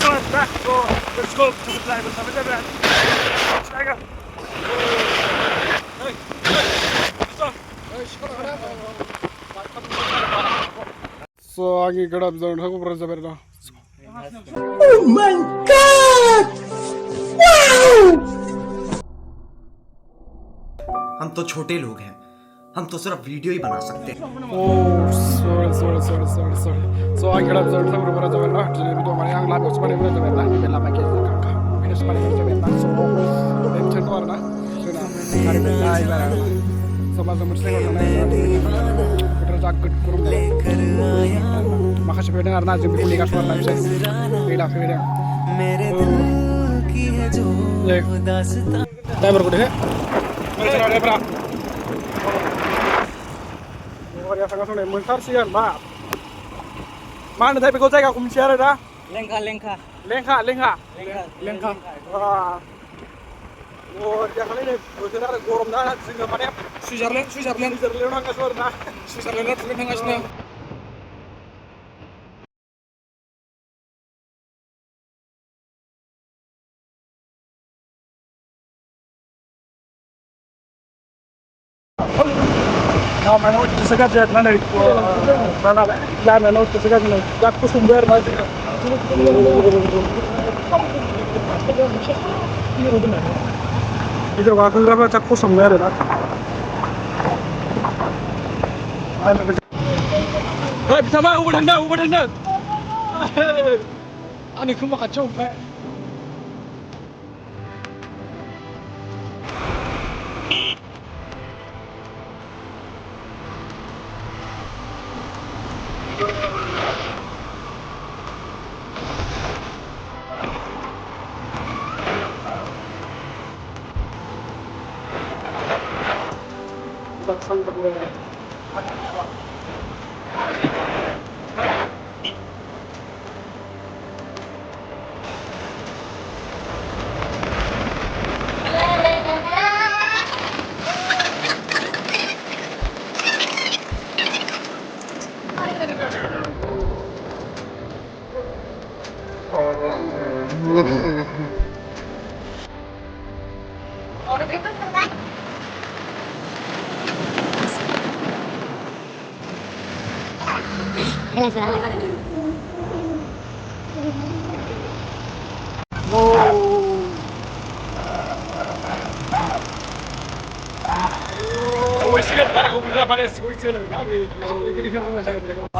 So, let's go to the driver. Sama dia berani. Steiger. Hey, stop. So आगे गड़ा जाऊँ ठाकुर पर जबर ना Oh my God! हम तो छोटे लोग हैं, हम तो सिर्फ वीडियो ही बना सकते हैं। oh sorry so आगे गड़ा जाऊँ ठाकुर पर जबर ना jadi itu mana yang lalu sebenarnya पर जबर ना ini lama kita kakak ini sebenarnya पर जबर ना so ini cerita apa na sudah hari ini ibarat sama sama cerita apa na kita jagat kurung makasih pendengar na jadi kuliah suara live saya bila video driver ko deh driver ya sangat sulit mentar sih kan mbak mana tapi kau cakap aku mencari dah lengka wah oh dia kali ini benar gorom dah sehingga mana Switzerland orang kasar dah Switzerland ngasih Nah, mana itu sekat je, mana itu, mana lah, mana itu sekat ni, tak kusum ber macam. Itu aku kerana tak kusum ber lah. Hei, bisa mana? Ubah anda. Ani cuma kacau, pak.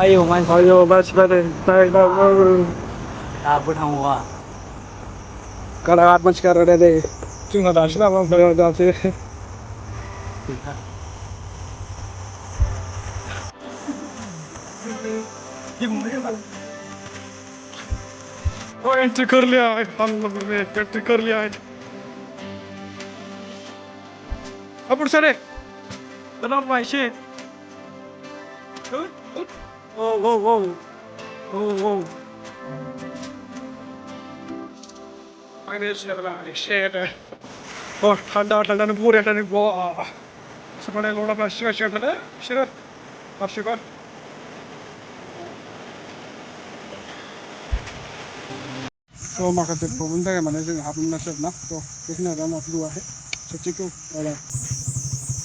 Ayo, bas pada. Apa thamuwa? Kalau aat macam sekarang ada deh, cuma dah sudah apa belajar dah sih. Oh, entry कर लिया है, हम लोग ने entry कर लिया है. अब उठ सरे, तनाव माइशे. Oh. Ini share. Oh, ठंडा ने पूरे ठंडे वाह. Sebenarnya kalau apa share mana? Share. Masih kan? So maka tu problem dah mana sih? Apa mana sih na? So, kisah ada nak dua है. So cikgu, ada.